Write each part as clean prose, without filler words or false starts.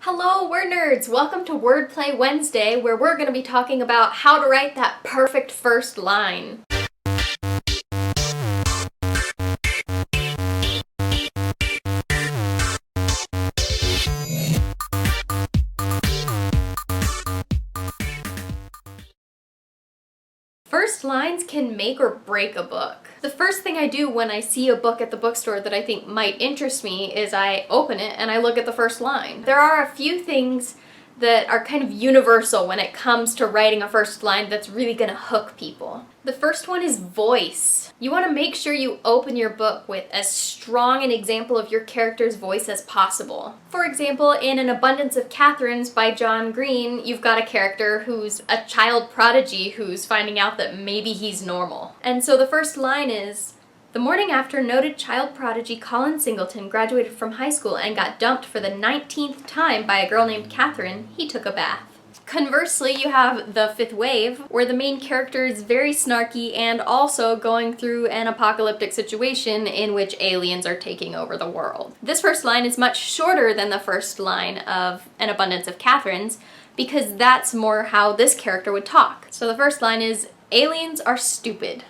Hello, WordNerds! Welcome to Wordplay Wednesday, where we're going to be talking about how to write that perfect first line. First lines can make or break a book. The first thing I do when I see a book at the bookstore that I think might interest me is I open it and I look at the first line. There are a few things that are kind of universal when it comes to writing a first line that's really gonna hook people. The first one is voice. You want to make sure you open your book with as strong an example of your character's voice as possible. For example, in An Abundance of Catherines by John Green, you've got a character who's a child prodigy who's finding out that maybe he's normal. And so the first line is, "The morning after noted child prodigy Colin Singleton graduated from high school and got dumped for the 19th time by a girl named Catherine, he took a bath." Conversely, you have The Fifth Wave, where the main character is very snarky and also going through an apocalyptic situation in which aliens are taking over the world. This first line is much shorter than the first line of An Abundance of Catherines because that's more how this character would talk. So the first line is, "Aliens are stupid."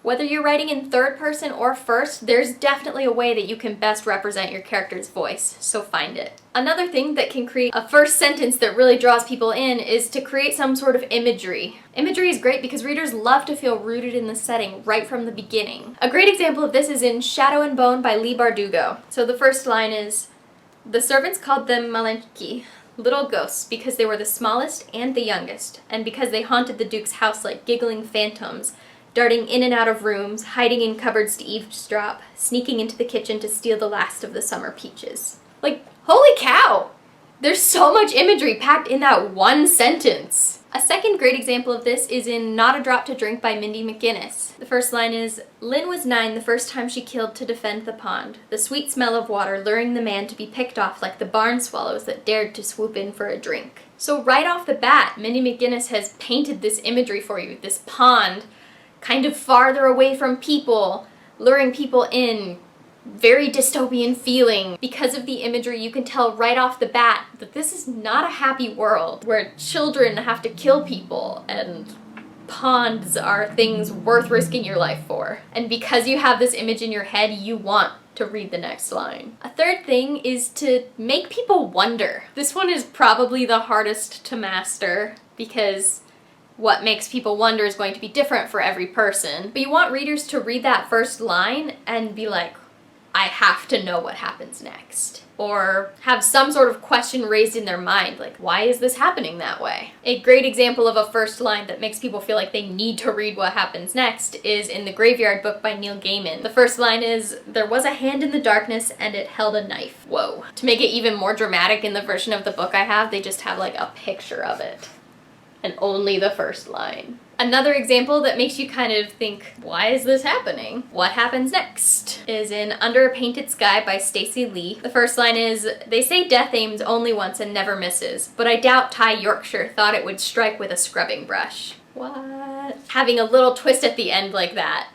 Whether you're writing in third person or first, there's definitely a way that you can best represent your character's voice, so find it. Another thing that can create a first sentence that really draws people in is to create some sort of imagery. Imagery is great because readers love to feel rooted in the setting right from the beginning. A great example of this is in Shadow and Bone by Leigh Bardugo. So the first line is, "The servants called them Malenki, little ghosts, because they were the smallest and the youngest, and because they haunted the Duke's house like giggling phantoms, darting in and out of rooms, hiding in cupboards to eavesdrop, sneaking into the kitchen to steal the last of the summer peaches." Like, holy cow! There's so much imagery packed in that one sentence. A second great example of this is in Not a Drop to Drink by Mindy McGinnis. The first line is, "Lynn was 9 the first time she killed to defend the pond, the sweet smell of water luring the man to be picked off like the barn swallows that dared to swoop in for a drink." So right off the bat, Mindy McGinnis has painted this imagery for you, this pond, kind of farther away from people, luring people in, very dystopian feeling. Because of the imagery, you can tell right off the bat that this is not a happy world where children have to kill people and ponds are things worth risking your life for. And because you have this image in your head, you want to read the next line. A third thing is to make people wonder. This one is probably the hardest to master because what makes people wonder is going to be different for every person. But you want readers to read that first line and be like, I have to know what happens next. Or have some sort of question raised in their mind, like, why is this happening that way? A great example of a first line that makes people feel like they need to read what happens next is in The Graveyard Book by Neil Gaiman. The first line is, "There was a hand in the darkness and it held a knife." Whoa. To make it even more dramatic in the version of the book I have, they just have like a picture of it. And only the first line. Another example that makes you kind of think, why is this happening? What happens next? Is in Under a Painted Sky by Stacey Lee. The first line is, "They say death aims only once and never misses, but I doubt Ty Yorkshire thought it would strike with a scrubbing brush." What? Having a little twist at the end like that.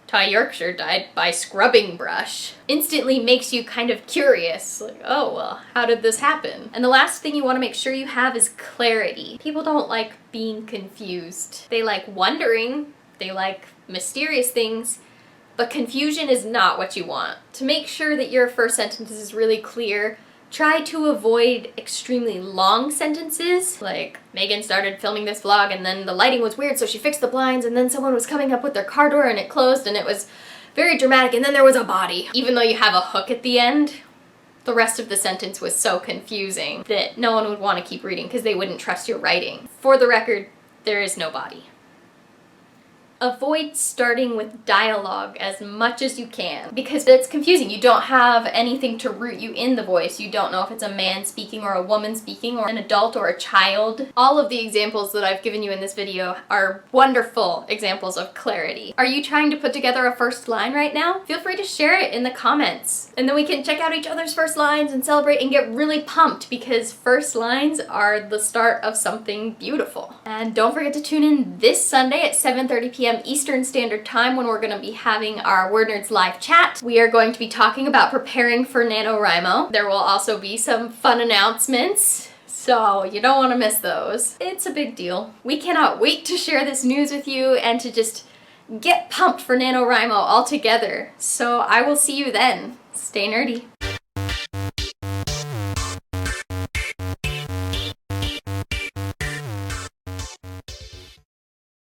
Ty Yorkshire died by scrubbing brush, instantly makes you kind of curious, like, oh, well, how did this happen? And the last thing you want to make sure you have is clarity. People don't like being confused. They like wondering, they like mysterious things, but confusion is not what you want. To make sure that your first sentence is really clear, try to avoid extremely long sentences, like, Meghan started filming this vlog and then the lighting was weird so she fixed the blinds and then someone was coming up with their car door and it closed and it was very dramatic and then there was a body. Even though you have a hook at the end, the rest of the sentence was so confusing that no one would want to keep reading because they wouldn't trust your writing. For the record, there is no body. Avoid starting with dialogue as much as you can because it's confusing. You don't have anything to root you in the voice. You don't know if it's a man speaking or a woman speaking or an adult or a child. All of the examples that I've given you in this video are wonderful examples of clarity. Are you trying to put together a first line right now? Feel free to share it in the comments and then we can check out each other's first lines and celebrate and get really pumped because first lines are the start of something beautiful. And don't forget to tune in this Sunday at 7:30 p.m. p.m. Eastern Standard Time when we're going to be having our WordNerds live chat. We are going to be talking about preparing for NaNoWriMo. There will also be some fun announcements, so you don't want to miss those. It's a big deal. We cannot wait to share this news with you and to just get pumped for NaNoWriMo all together. So I will see you then. Stay nerdy.